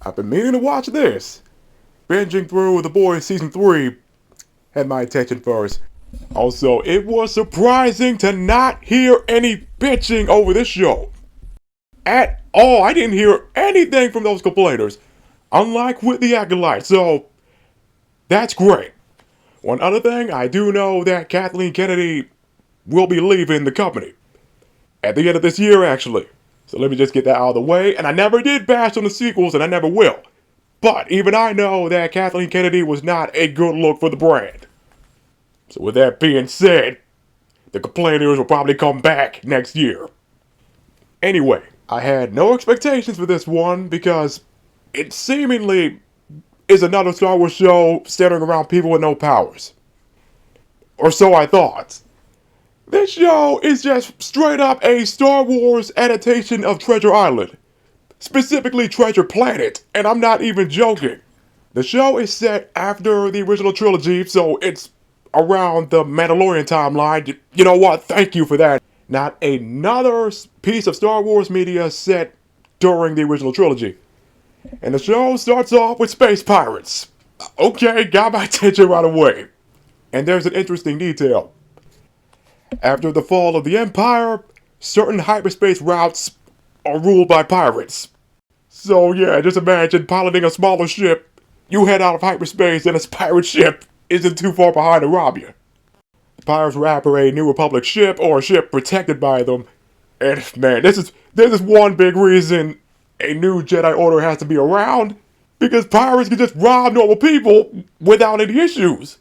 I've been meaning to watch this. Binging through The Boys Season 3 had my attention first. Also, it was surprising to not hear any bitching over this show. At all. I didn't hear anything from those complainers. Unlike with the Acolyte, so that's great. One other thing, I do know that Kathleen Kennedy will be leaving the company. At the end of this year, actually. So let me just get that out of the way. And I never did bash on the sequels, and I never will. But even I know that Kathleen Kennedy was not a good look for the brand. So with that being said, the complainers will probably come back next year. Anyway, I had no expectations for this one because it seemingly is another Star Wars show centering around people with no powers. Or so I thought. This show is just straight up a Star Wars adaptation of Treasure Island. Specifically Treasure Planet, and I'm not even joking. The show is set after the original trilogy, so it's around the Mandalorian timeline. You know what? Thank you for that. Not another piece of Star Wars media set during the original trilogy. And the show starts off with space pirates. Okay, got my attention right away. And there's an interesting detail. After the fall of the Empire, certain hyperspace routes are ruled by pirates. So yeah, just imagine piloting a smaller ship, you head out of hyperspace and a pirate ship isn't too far behind to rob you. The pirates will operate a New Republic ship or a ship protected by them. And man, this is one big reason a new Jedi Order has to be around. Because pirates can just rob normal people without any issues.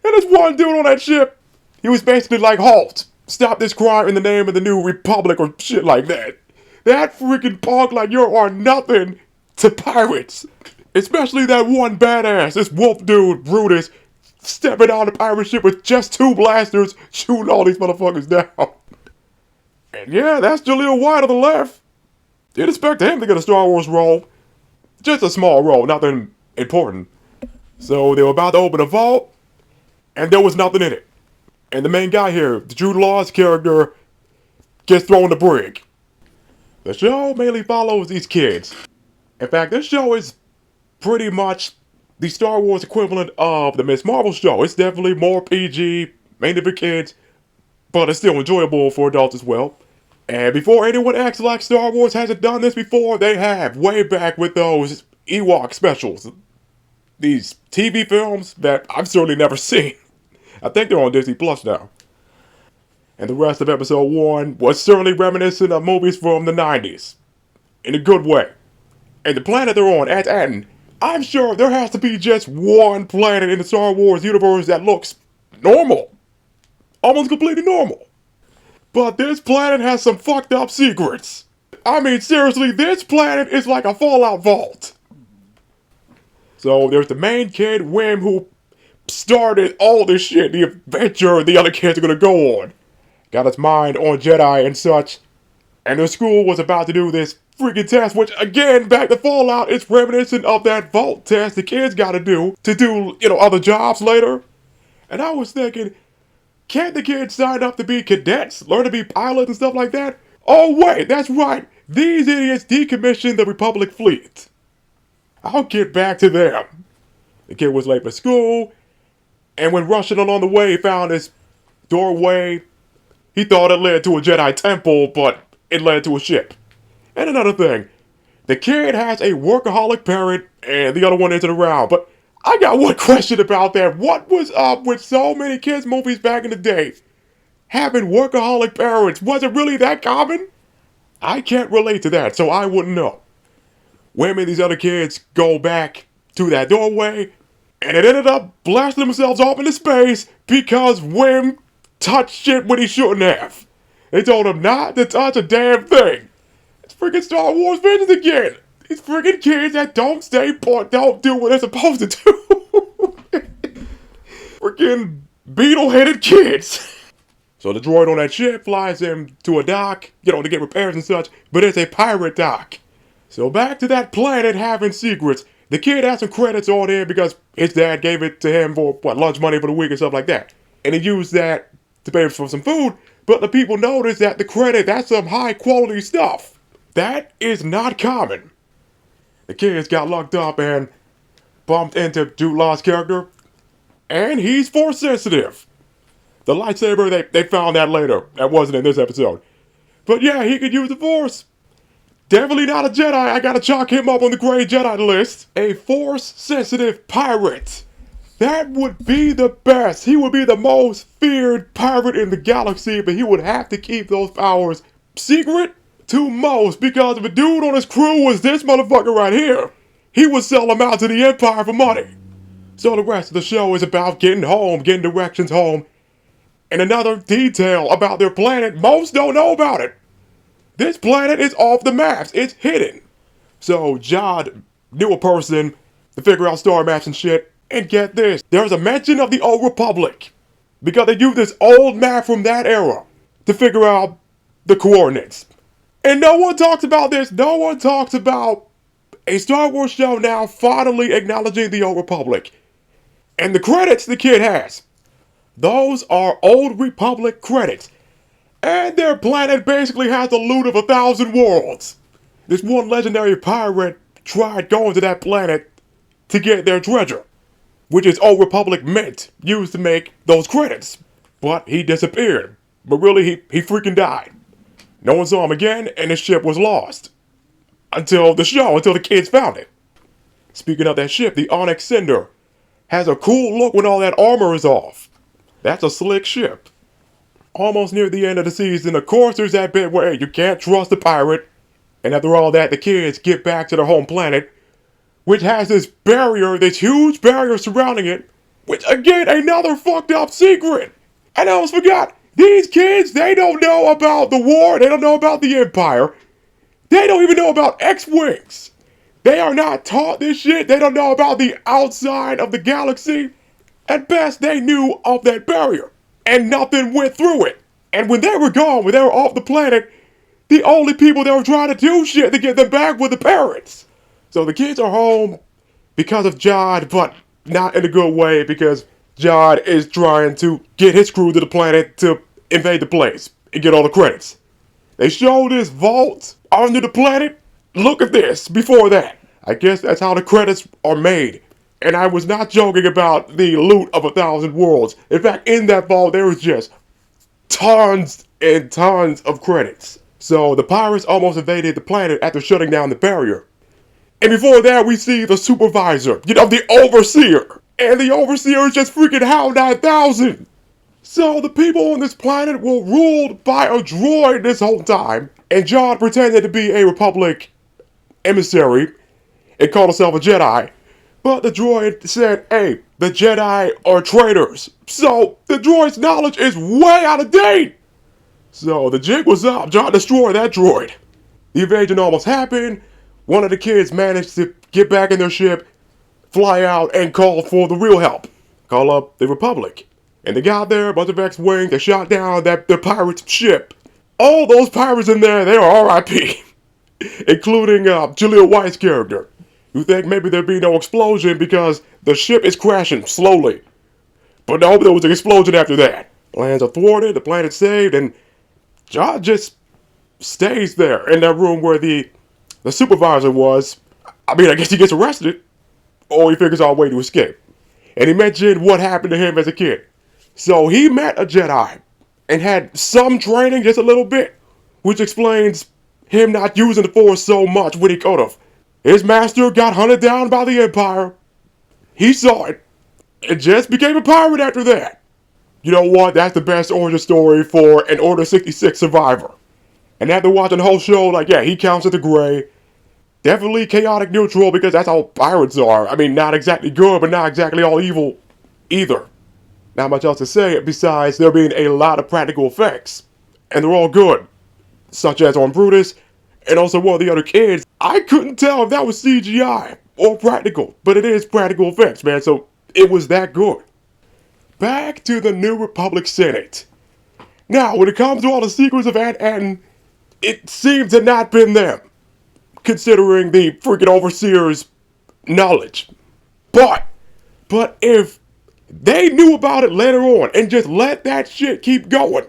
And there's one dude on that ship, he was basically like, halt, stop this crime in the name of the New Republic or shit like that. That freaking punk like you are nothing to pirates. Especially that one badass, this wolf dude, Brutus, stepping on the pirate ship with just 2 blasters, shooting all these motherfuckers down. And yeah, that's Jaleel White on the left. Didn't expect him to get a Star Wars role. Just a small role, nothing important. So they were about to open a vault, and there was nothing in it. And the main guy here, the Jude Law's character, gets thrown in the brig. The show mainly follows these kids. In fact, this show is pretty much the Star Wars equivalent of the Ms. Marvel show. It's definitely more PG, mainly for kids, but it's still enjoyable for adults as well. And before anyone acts like Star Wars hasn't done this before, they have, way back with those Ewok specials. These TV films that I've certainly never seen. I think they're on Disney Plus now. And the rest of episode 1 was certainly reminiscent of movies from the 90s. In a good way. And the planet they're on, Aten, I'm sure there has to be just one planet in the Star Wars universe that looks normal. Almost completely normal. But this planet has some fucked up secrets. I mean, seriously, this planet is like a Fallout vault. So there's the main kid, Wim, who started all this shit, the adventure the other kids are gonna go on. Got his mind on Jedi and such. And the school was about to do this freaking test, which again, back to Fallout, it's reminiscent of that vault test the kids gotta do to do, other jobs later. And I was thinking, can't the kids sign up to be cadets, learn to be pilots and stuff like that? Oh wait, that's right, these idiots decommissioned the Republic fleet. I'll get back to them. The kid was late for school, and when rushing along the way, he found this doorway. He thought it led to a Jedi temple, but it led to a ship. And another thing, the kid has a workaholic parent, and the other one isn't around. But I got one question about that. What was up with so many kids' movies back in the day? Having workaholic parents, was it really that common? I can't relate to that, so I wouldn't know. Wim and these other kids go back to that doorway, and it ended up blasting themselves off into space because Wim touched shit when he shouldn't have. They told him not to touch a damn thing. It's freaking Star Wars visions again. These freaking kids that don't stay put, don't do what they're supposed to do. Freaking beetle-headed kids. So the droid on that ship flies him to a dock, to get repairs and such, but it's a pirate dock. So back to that planet having secrets. The kid has some credits on there because his dad gave it to him for, lunch money for the week and stuff like that. And he used that to pay for some food, but the people noticed that the credit, that's some high quality stuff. That is not common. the kids got locked up and bumped into Jude Law's character, and he's force sensitive. The lightsaber, they found that later. That wasn't in this episode. But yeah, he could use the Force. Definitely not a Jedi. I gotta chalk him up on the gray Jedi list. A Force-sensitive pirate. That would be the best. He would be the most feared pirate in the galaxy, but he would have to keep those powers secret to most, because if a dude on his crew was this motherfucker right here, he would sell them out to the Empire for money. So the rest of the show is about getting home, getting directions home. And another detail about their planet, most don't know about it. This planet is off the maps. It's hidden. So Jod knew a person to figure out star maps and shit. And get this, there's a mention of the Old Republic, because they used this old map from that era to figure out the coordinates. And no one talks about this. No one talks about a Star Wars show now finally acknowledging the Old Republic. And the credits the kid has, those are Old Republic credits. And their planet basically has the loot of 1,000 worlds. This one legendary pirate tried going to that planet to get their treasure, which is Old Republic mint used to make those credits. But he disappeared. But really, he freaking died. No one saw him again, and his ship was lost. Until the kids found it. Speaking of that ship, the Onyx Cinder has a cool look when all that armor is off. That's a slick ship. Almost near the end of the season, of course there's that bit where you can't trust the pirate, and after all that, the kids get back to their home planet, which has this barrier, this huge barrier surrounding it, which again, another fucked up secret. And I almost forgot, these kids, they don't know about the war, they don't know about the Empire, they don't even know about X-Wings. They are not taught this shit, they don't know about the outside of the galaxy. At best, they knew of that barrier, and nothing went through it. And when they were gone, when they were off the planet, the only people that were trying to do shit to get them back were the parents. So the kids are home because of Jod, but not in a good way, because Jod is trying to get his crew to the planet to invade the place and get all the credits. They show this vault under the planet. Look at this before that. I guess that's how the credits are made. And I was not joking about the loot of 1,000 worlds. In fact, in that vault, there was just tons and tons of credits. So the pirates almost invaded the planet after shutting down the barrier. And before that, we see the supervisor, the overseer. And the overseer is just freaking HAL 9000. So the people on this planet were ruled by a droid this whole time. And Jod pretended to be a Republic emissary and called himself a Jedi. But the droid said, hey, the Jedi are traitors. So the droid's knowledge is way out of date. So the jig was up. Jod destroyed that droid. The invasion almost happened. One of the kids managed to get back in their ship, fly out, and call for the real help. Call up the Republic. And they got there, a bunch of X-Wings, they shot down the pirate's ship. All those pirates in there, they are R.I.P. Including Jaleel White's character. You think maybe there'd be no explosion because the ship is crashing slowly. But no, there was an explosion after that. Plans are thwarted, the planet's saved, and Jod just stays there in that room where the supervisor was. I guess he gets arrested, or he figures out a way to escape. And he mentioned what happened to him as a kid. So he met a Jedi and had some training, just a little bit, which explains him not using the Force so much when he could have. His master got hunted down by the Empire. He saw it and just became a pirate after that. You know what? That's the best origin story for an Order 66 survivor. And after watching the whole show, he counts as the gray. Definitely chaotic neutral, because that's how pirates are. Not exactly good, but not exactly all evil either. Not much else to say besides there being a lot of practical effects. And they're all good. Such as on Brutus, and also one of the other kids. I couldn't tell if that was CGI or practical, but it is practical effects, man, so it was that good. Back to the New Republic Senate. Now, when it comes to all the secrets of Ant-Anton, it seems to not been them, considering the freaking overseer's knowledge. But if they knew about it later on and just let that shit keep going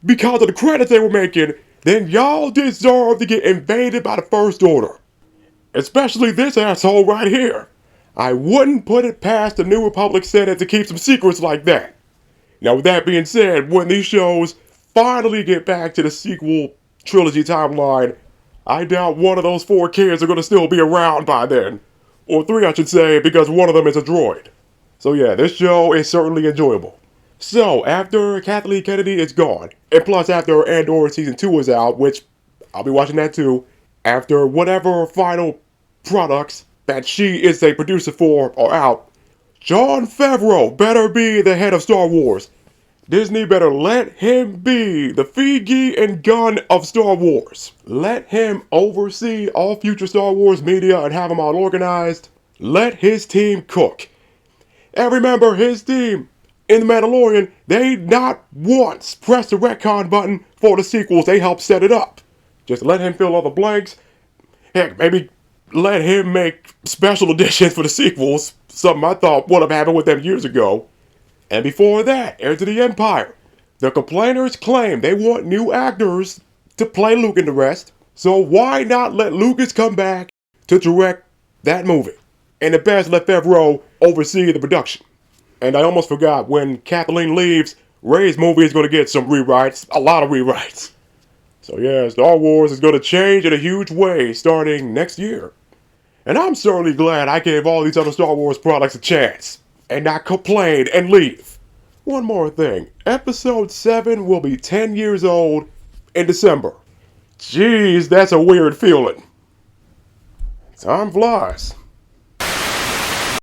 because of the credits they were making, then y'all deserve to get invaded by the First Order. Especially this asshole right here. I wouldn't put it past the New Republic Senate to keep some secrets like that. Now, with that being said, when these shows finally get back to the sequel trilogy timeline, I doubt one of those 4 kids are going to still be around by then. Or 3, I should say, because one of them is a droid. So yeah, this show is certainly enjoyable. So, after Kathleen Kennedy is gone, and plus after Andor Season 2 is out, which I'll be watching that too, after whatever final products that she is a producer for are out, Jon Favreau better be the head of Star Wars. Disney better let him be the Feige and Gunn of Star Wars. Let him oversee all future Star Wars media and have them all organized. Let his team cook. And remember, his team in The Mandalorian, they not once pressed the retcon button for the sequels. They helped set it up. Just let him fill all the blanks. Heck, maybe let him make special editions for the sequels. Something I thought would have happened with them years ago. And before that, Heir to the Empire. The complainers claim they want new actors to play Luke and the rest. So why not let Lucas come back to direct that movie? And at best, let Favreau oversee the production. And I almost forgot, when Kathleen leaves, Rey's movie is going to get some rewrites. A lot of rewrites. So yeah, Star Wars is going to change in a huge way starting next year. And I'm certainly glad I gave all these other Star Wars products a chance. And not complain and leave. One more thing. Episode 7 will be 10 years old in December. Jeez, that's a weird feeling. Time flies.